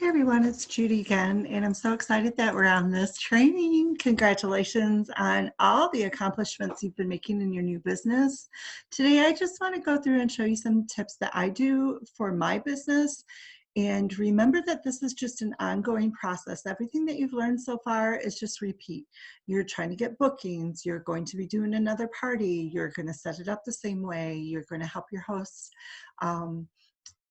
Hey everyone, it's Judy again, and I'm so excited that we're on this training. Congratulations on all the accomplishments you've been making in your new business. Today, I just want to go through and show you some tips that I do for my business. And remember that this is just an ongoing process. Everything that you've learned so far is just repeat. You're trying to get bookings, you're going to be doing another party, you're going to set it up the same way, you're going to help your hosts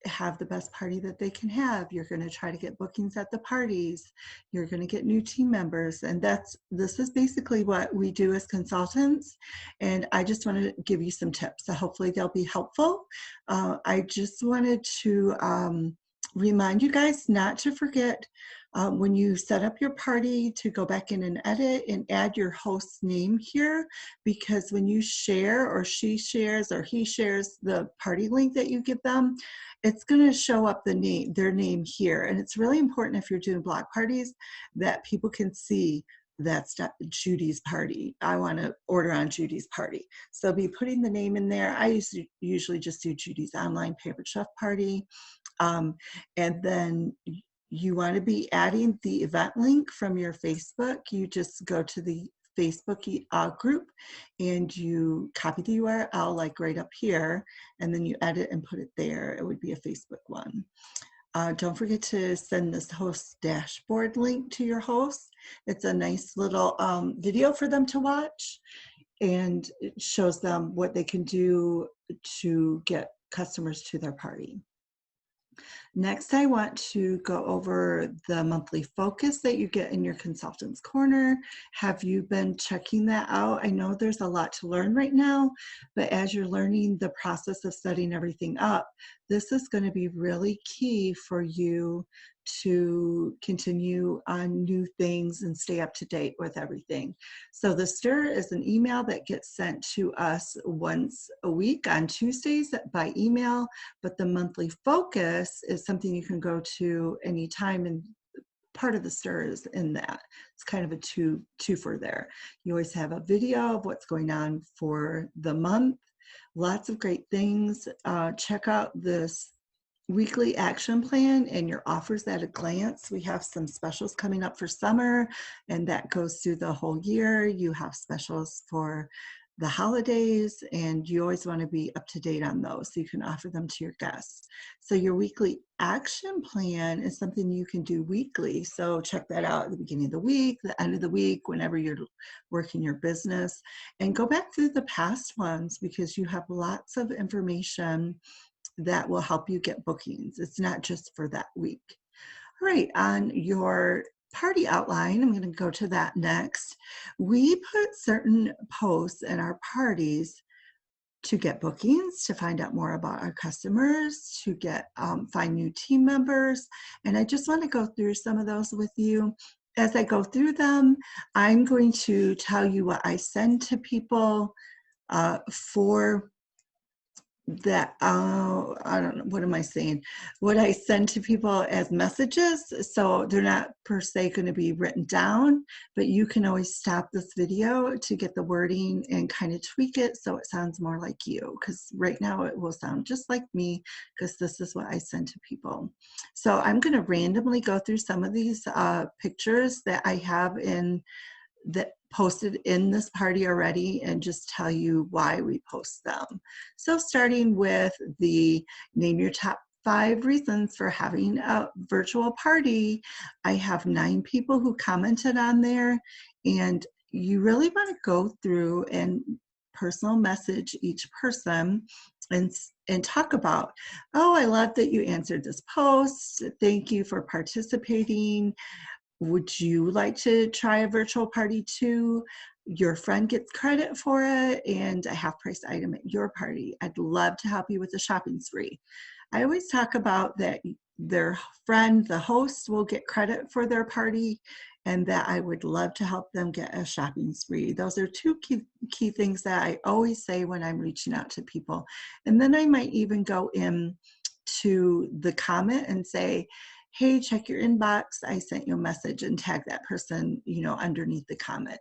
have the best party that they can have. You're going to try to get bookings at the parties. You're going to get new team members. And this is basically what we do as consultants. And I just want to give you some tips. So hopefully they'll be helpful. I just wanted to remind you guys not to forget when you set up your party to go back in and edit and add your host's name here, because when you share or she shares or he shares the party link that you give them, it's going to show up their name here. And it's really important if you're doing block parties that people can see that's Judy's party. I want to order on Judy's party. So be putting the name in there. I usually just do Judy's online favorite chef party. And then you want to be adding the event link from your Facebook. You just go to the Facebook group and you copy the URL like right up here, and then you edit and put it there. It would be a Facebook one. Don't forget to send this host dashboard link to your host. It's a nice little video for them to watch, and it shows them what they can do to get customers to their party. Next, I want to go over the monthly focus that you get in your Consultants Corner. Have you been checking that out? I know there's a lot to learn right now, but as you're learning the process of setting everything up, this is going to be really key for you to continue on new things and stay up to date with everything. So the STIR is an email that gets sent to us once a week on Tuesdays by email, but the monthly focus is something you can go to anytime, and part of the STIR is in that. It's kind of a twofer there. You always have a video of what's going on for the month. Lots of great things. Check out this weekly action plan and your offers at a glance. We have some specials coming up for summer, and that goes through the whole year. You have specials for the holidays, and you always want to be up to date on those so you can offer them to your guests. So your weekly action plan is something you can do weekly. So check that out at the beginning of the week, the end of the week, whenever you're working your business, and go back through the past ones because you have lots of information that will help you get bookings. It's not just for that week. All right, on your party outline, I'm going to go to that next. We put certain posts in our parties to get bookings, to find out more about our customers, to get find new team members. And I just want to go through some of those with you. As I go through them, I'm going to tell you what I send to people for that I don't know, what am I saying? What I send to people as messages, so they're not per se going to be written down, but you can always stop this video to get the wording and kind of tweak it so it sounds more like you, because right now it will sound just like me because this is what I send to people. So I'm going to randomly go through some of these pictures that I have in that posted in this party already and just tell you why we post them. So starting with the name your top 5 reasons for having a virtual party, I have 9 people who commented on there, and you really want to go through and personal message each person and talk about, oh, I love that you answered this post. Thank you for participating. Would you like to try a virtual party too? Your friend gets credit for it and a half price item at your party. I'd love to help you with the shopping spree. I always talk about that their friend, the host, will get credit for their party, and that I would love to help them get a shopping spree. Those are 2 key things that I always say when I'm reaching out to people. And then I might even go in to the comment and say, hey, check your inbox, I sent you a message, and tag that person, underneath the comment.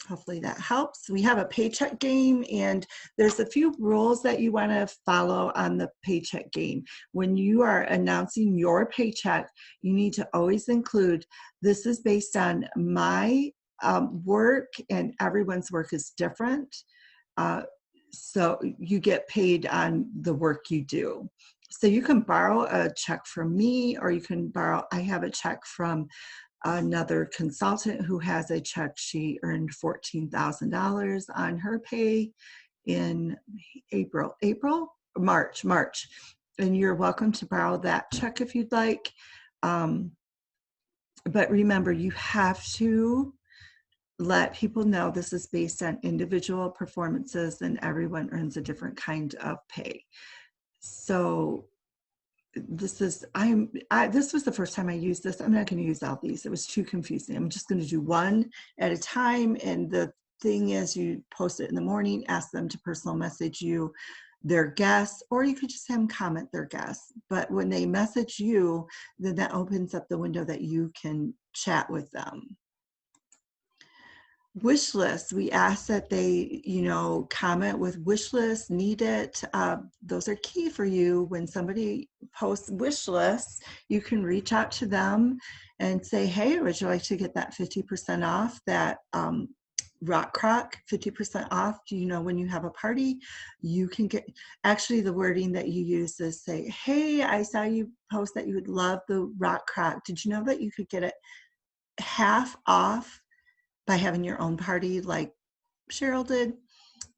Hopefully that helps. We have a paycheck game, and there's a few rules that you want to follow on the paycheck game. When you are announcing your paycheck, you need to always include, this is based on my work, and everyone's work is different. So you get paid on the work you do. So you can borrow a check from me, or you can borrow, I have a check from another consultant who has a check. She earned $14,000 on her pay in March. And you're welcome to borrow that check if you'd like. But remember, you have to let people know this is based on individual performances, and everyone earns a different kind of pay. So this was the first time I used this. I'm not going to use all these. It was too confusing. I'm just going to do one at a time. And the thing is, you post it in the morning, ask them to personal message you their guess, or you could just have them comment their guess. But when they message you, then that opens up the window that you can chat with them. Wish lists, we ask that they, comment with wish lists, need it. Those are key for you. When somebody posts wish lists, you can reach out to them and say, hey, would you like to get that 50% off, that Rock Crock 50% off? Do you know when you have a party, you can get, actually the wording that you use is say, hey, I saw you post that you would love the Rock Crock. Did you know that you could get it half off by having your own party, like Cheryl did,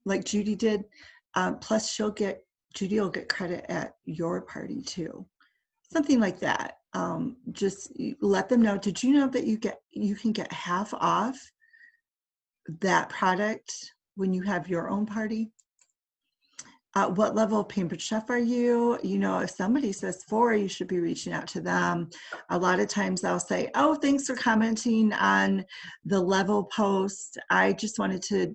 like Judy did? Plus Judy will get credit at your party too. Something like that. Just let them know, did you know that you can get half off that product when you have your own party? What level of Pampered Chef are you? If somebody says 4, you should be reaching out to them. A lot of times I'll say, oh, thanks for commenting on the level post. I just wanted to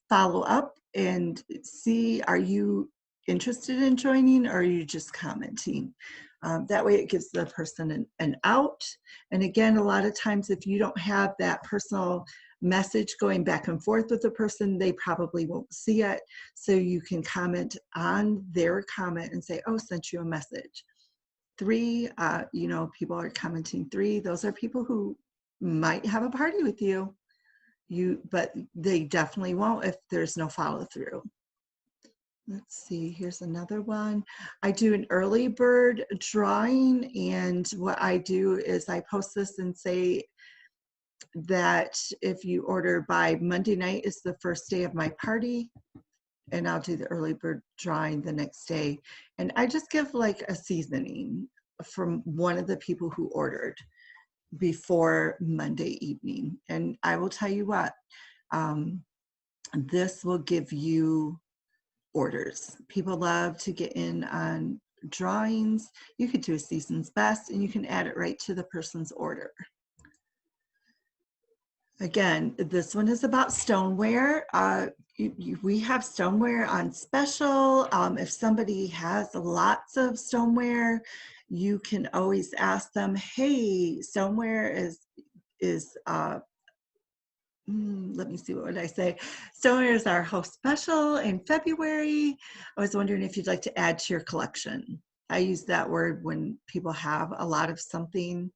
follow up and see, are you interested in joining, or are you just commenting? That way it gives the person an out. And again, a lot of times if you don't have that personal message going back and forth with the person, they probably won't see it. So you can comment on their comment and say, oh, sent you a message. 3, people are commenting 3. Those are people who might have a party with you, but they definitely won't if there's no follow through. Let's see, here's another one. I do an early bird drawing, and what I do is I post this and say that if you order by Monday night is the first day of my party, and I'll do the early bird drawing the next day. And I just give like a seasoning from one of the people who ordered before Monday evening. And I will tell you what, this will give you orders. People love to get in on drawings. You could do a season's best, and you can add it right to the person's order. Again, this one is about stoneware. We have stoneware on special. If somebody has lots of stoneware, you can always ask them, hey, stoneware is let me see, what would I say? Stoneware is our host special in February. I was wondering if you'd like to add to your collection. I use that word when people have a lot of something.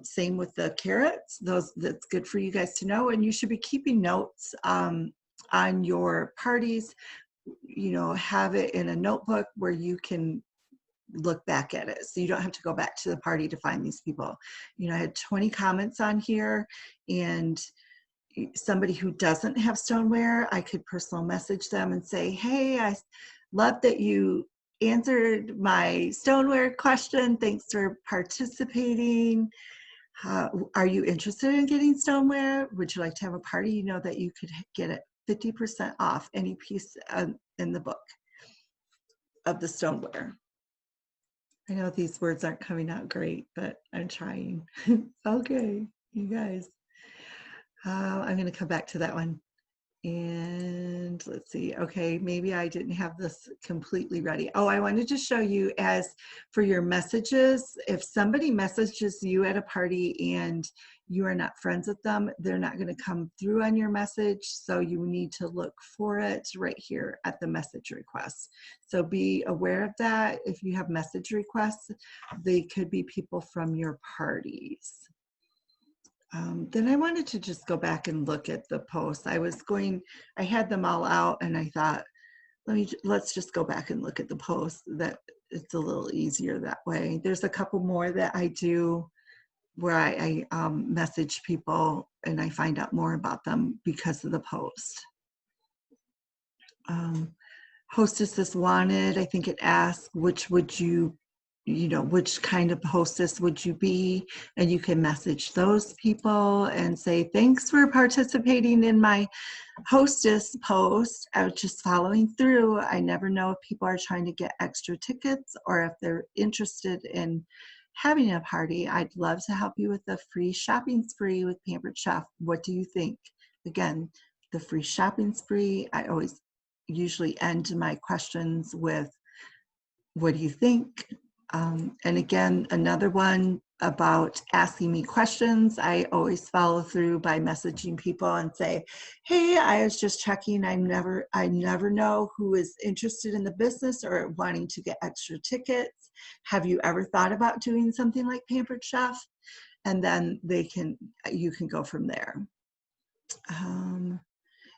Same with the carrots. That's good for you guys to know. And you should be keeping notes on your parties. Have it in a notebook where you can look back at it, so you don't have to go back to the party to find these people. I had 20 comments on here, and somebody who doesn't have stoneware, I could personal message them and say, hey, I love that you answered my stoneware question. Thanks for participating. Are you interested in getting stoneware? Would you like to have a party? That you could get it 50% off any piece in the book of the stoneware. I know these words aren't coming out great, but I'm trying. Okay, you guys. I'm going to come back to that one. And let's see. Okay, maybe I didn't have this completely ready. Oh, I wanted to show you, as for your messages, if somebody messages you at a party and you are not friends with them, they're not going to come through on your message. So you need to look for it right here at the message request. So be aware of that. If you have message requests, they could be people from your parties. Then I wanted to just go back and look at the posts. I had them all out and I thought, let's just go back and look at the posts. That it's a little easier that way. There's a couple more that I do where I message people and I find out more about them because of the post. Hostess wanted, I think it asks, which kind of hostess would you be? And you can message those people and say, thanks for participating in my hostess post. I was just following through. I never know if people are trying to get extra tickets or if they're interested in having a party. I'd love to help you with the free shopping spree with Pampered Chef. What do you think? Again, the free shopping spree, I always usually end my questions with, what do you think? And again, another one about asking me questions. I always follow through by messaging people and say, hey, I was just checking. I never know who is interested in the business or wanting to get extra tickets. Have you ever thought about doing something like Pampered Chef? And then you can go from there.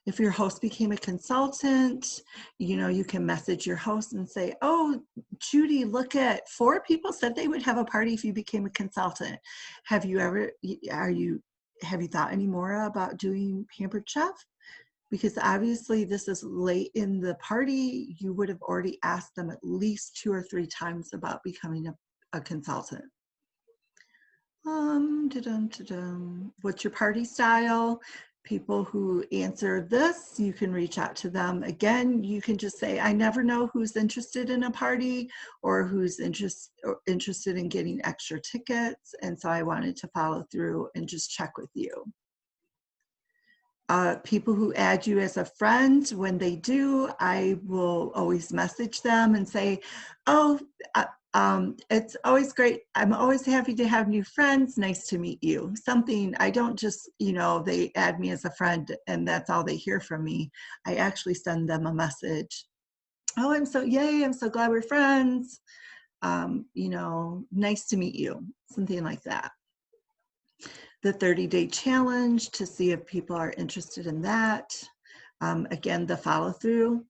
If your host became a consultant, you can message your host and say, oh, Judy, look at 4 people said they would have a party if you became a consultant. Have you thought any more about doing Pampered Chef? Because obviously this is late in the party. You would have already asked them at least 2 or 3 times about becoming a consultant. What's your party style? People who answer this, you can reach out to them. Again, you can just say, I never know who's interested in a party or who's interested in getting extra tickets. And so I wanted to follow through and just check with you. People who add you as a friend, when they do, I will always message them and say, oh, it's always great. I'm always happy to have new friends. Nice to meet you. Something, I don't just, they add me as a friend and that's all they hear from me. I actually send them a message. Oh, I'm so glad we're friends. Nice to meet you. Something like that. The 30-day challenge to see if people are interested in that. Again, the follow through.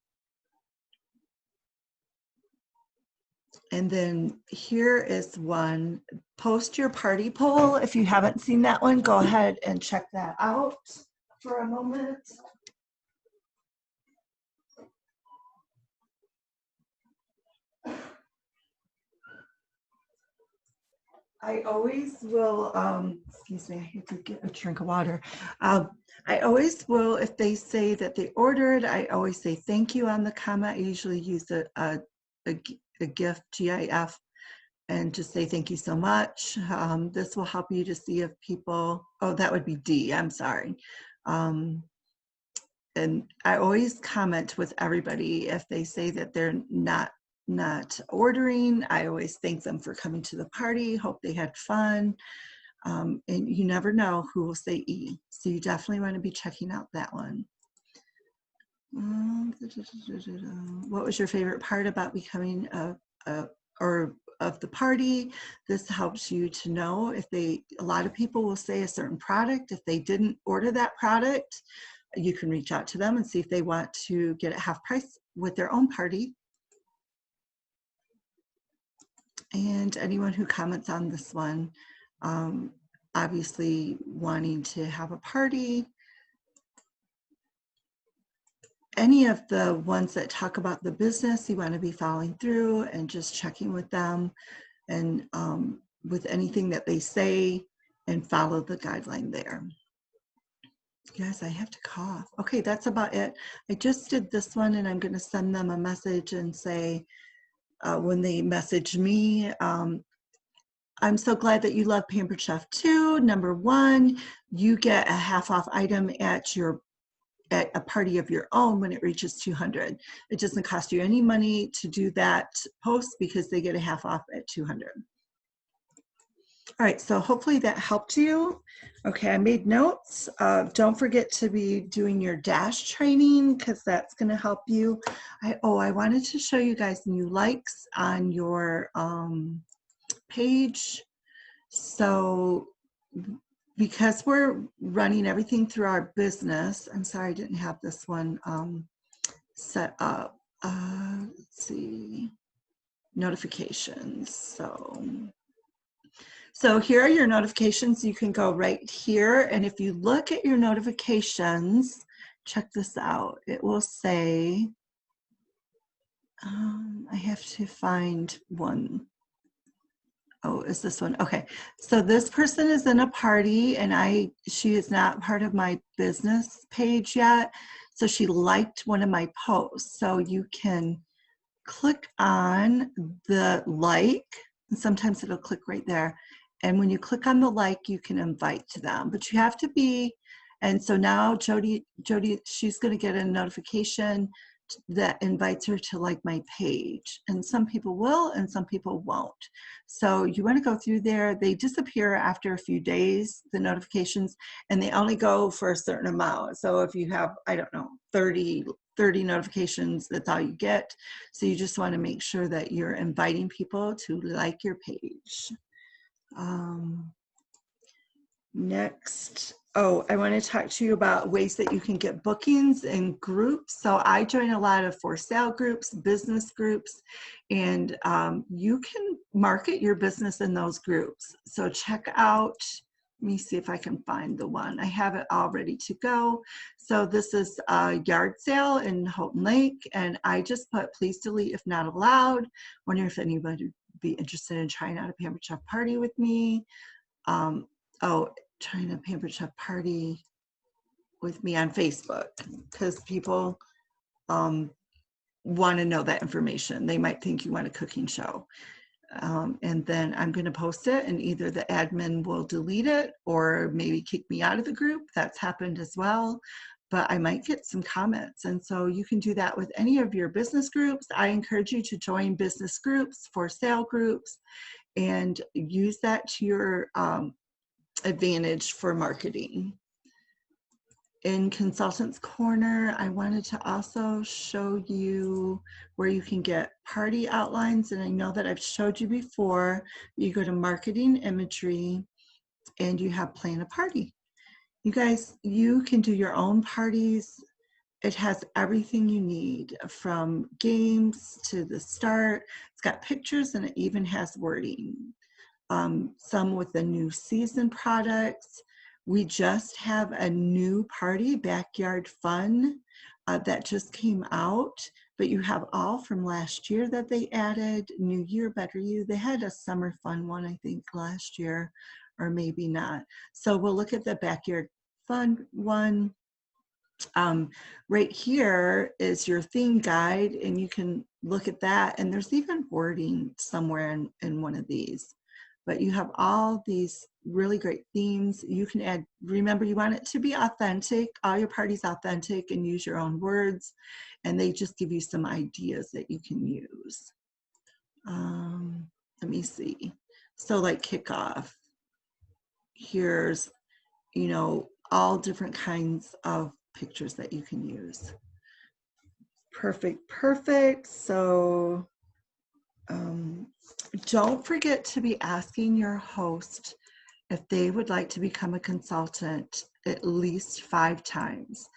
And then here is one, post your party poll. If you haven't seen that one, go ahead and check that out for a moment. I always will, excuse me, I have to get a drink of water. I always will, if they say that they ordered, I always say thank you on the comment. I usually use a GIF, GIF, and just say thank you so much. This will help you to see if people, oh, that would be D, I'm sorry. And I always comment with everybody if they say that they're not ordering. I always thank them for coming to the party, hope they had fun. And you never know who will say E. So you definitely want to be checking out that one. What was your favorite part about becoming of the party? This helps you to know if a lot of people will say a certain product. If they didn't order that product, you can reach out to them and see if they want to get it half price with their own party. And anyone who comments on this one, obviously wanting to have a party. Any of the ones that talk about the business, you want to be following through and just checking with them and with anything that they say and follow the guideline there. Guys, I have to cough. Okay, that's about it. I just did this one and I'm going to send them a message and say, when they message me, I'm so glad that you love Pampered Chef too. Number 1, you get a half off item at a party of your own when it reaches 200. It doesn't cost you any money to do that post because they get a half off at 200. All right, so hopefully that helped you. Okay, I made notes. Don't forget to be doing your dash training because that's going to help you. I wanted to show you guys new likes on your page. So because we're running everything through our business, I'm sorry I didn't have this one set up. Let's see, notifications. So here are your notifications. You can go right here. And if you look at your notifications, check this out. It will say, I have to find one. Oh, is this one? Okay. So this person is in a party and she is not part of my business page yet. So she liked one of my posts. So you can click on the like, and sometimes it'll click right there. And when you click on the like, you can invite to them, but you have to be, and so now Jody, she's going to get a notification that invites her to like my page. And some people will, and some people won't. So you want to go through there. They disappear after a few days, the notifications, and they only go for a certain amount. So if you have, I don't know, 30 notifications, that's all you get. So you just want to make sure that you're inviting people to like your page. Next, I want to talk to you about ways that you can get bookings in groups. So I join a lot of for sale groups, business groups, and you can market your business in those groups. So check out, let me see if I can find the one. I have it all ready to go. So this is a yard sale in Houghton Lake, and I just put please delete if not allowed. Wonder if anybody would be interested in trying out a Pampered Chef party with me. Trying a Pampered Chef party with me on Facebook, because people want to know that information. They might think you want a cooking show. And then I'm going to post it, and either the admin will delete it or maybe kick me out of the group. That's happened as well, but I might get some comments. And so you can do that with any of your business groups. I encourage you to join business groups, for sale groups, and use that to your advantage for marketing. In Consultants Corner, I wanted to also show you where you can get party outlines. And I know that I've showed you before. You go to Marketing Imagery and you have Plan a Party. You guys, you can do your own parties. It has everything you need, from games to the start. It's got pictures and it even has wording. Some with the new season products. We just have a new party, Backyard Fun, that just came out, but you have all from last year that they added. New Year, Better You. They had a summer fun one, I think, last year, or maybe not. So we'll look at the Backyard Fun one. Right here is your theme guide, and you can look at that, and there's even wording somewhere in one of these. But you have all these really great themes. You can add, remember, you want it to be authentic, all your parties authentic, and use your own words, and they just give you some ideas that you can use. Let me see. So like kickoff, here's, all different kinds of pictures that you can use. Perfect. So don't forget to be asking your host if they would like to become a consultant at least 5 times.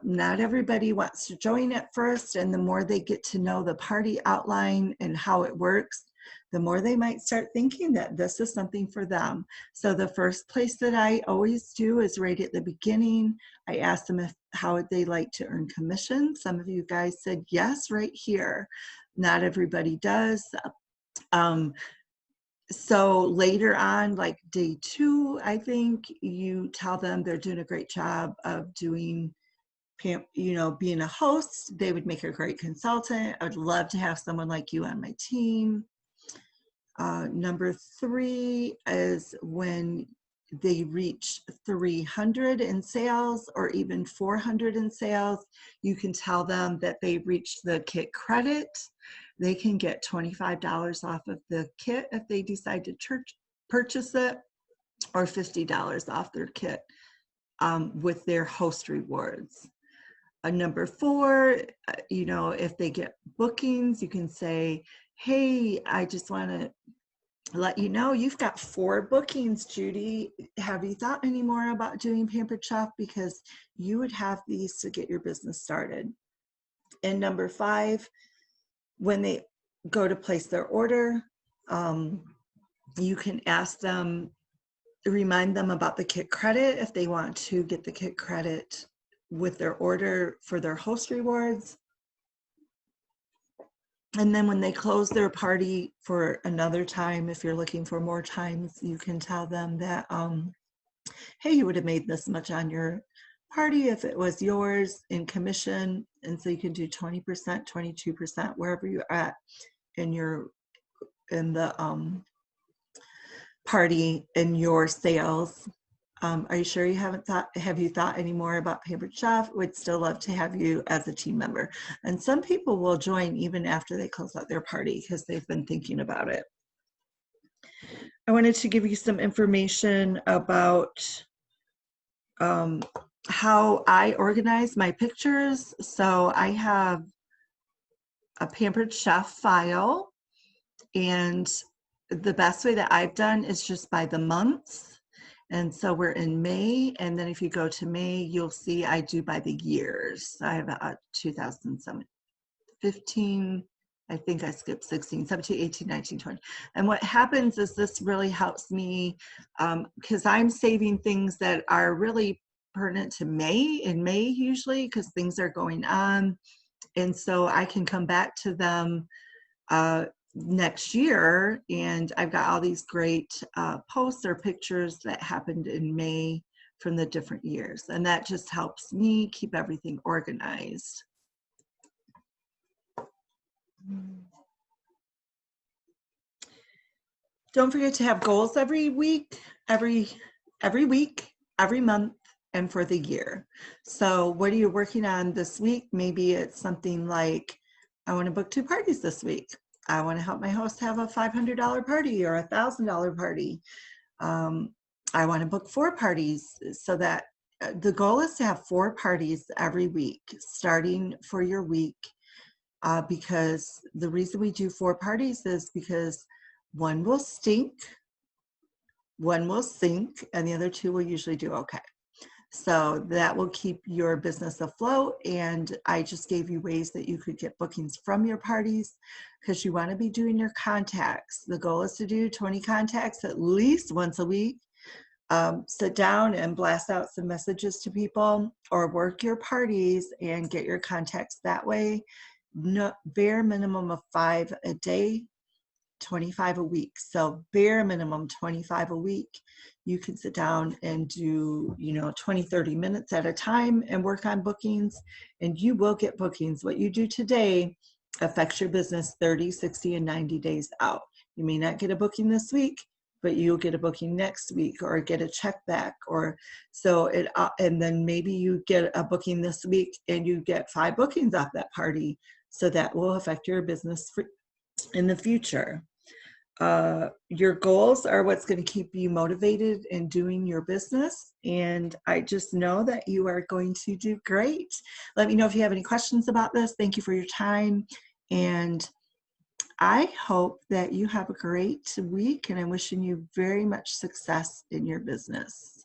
Not everybody wants to join at first, and the more they get to know the party outline and how it works, the more they might start thinking that this is something for them. So the first place that I always do is right at the beginning. I ask them how would they like to earn commission. Some of you guys said yes right here. Not everybody does. So later on, like day 2, I think, you tell them they're doing a great job of doing, being a host. They would make a great consultant. I would love to have someone like you on my team. Number 3 is when they reach 300 in sales or even 400 in sales, you can tell them that they've reached the kit credit. They can get $25 off of the kit if they decide to purchase it, or $50 off their kit with their host rewards. Number 4, if they get bookings, you can say, hey, I just want to let you know you've got 4 bookings, Judy. Have you thought any more about doing Pampered Chef? Because you would have these to get your business started. And number 5, when they go to place their order, you can ask them, remind them about the kit credit if they want to get the kit credit with their order for their host rewards. And then when they close their party for another time, if you're looking for more times, you can tell them that, hey, you would have made this much on your party if it was yours in commission. And so you can do 20%, 22%, wherever you're at in the party in your sales. Are you sure you have you thought any more about Pampered Chef? We'd still love to have you as a team member. And some people will join even after they close out their party because they've been thinking about it. I wanted to give you some information about how I organize my pictures. So I have a Pampered Chef file, and the best way that I've done is just by the months. And so we're in May, and then if you go to May, you'll see I do by the years. I have a 2007, 15, I think I skipped 16, 17, 18, 19, 20. And what happens is this really helps me because I'm saving things that are really pertinent to May, in May usually, because things are going on. And so I can come back to them next year, and I've got all these great posts or pictures that happened in May from the different years, and that just helps me keep everything organized. Don't forget to have goals every week, every week, every month, and for the year. So what are you working on this week? Maybe it's something like, I want to book 2 parties this week. I want to help my host have a $500 party or a $1,000 party. I want to book 4 parties, so that the goal is to have 4 parties every week, starting for your week. Because the reason we do 4 parties is because one will stink, one will sink, and the other 2 will usually do okay. So that will keep your business afloat. And I just gave you ways that you could get bookings from your parties, because you want to be doing your contacts. The goal is to do 20 contacts at least once a week. Sit down and blast out some messages to people, or work your parties and get your contacts that way. No, bare minimum of 5 a day, 25 a week. So bare minimum 25 a week. You can sit down and do 20, 30 minutes at a time and work on bookings, and you will get bookings. What you do today affects your business 30, 60, and 90 days out. You may not get a booking this week, but you'll get a booking next week, or get a check back, or so it and then maybe you get a booking this week and you get 5 bookings off that party. So that will affect your business in the future. Your goals are what's going to keep you motivated in doing your business, and I just know that you are going to do great. Let me know if you have any questions about this. Thank you for your time, and I hope that you have a great week, and I'm wishing you very much success in your business.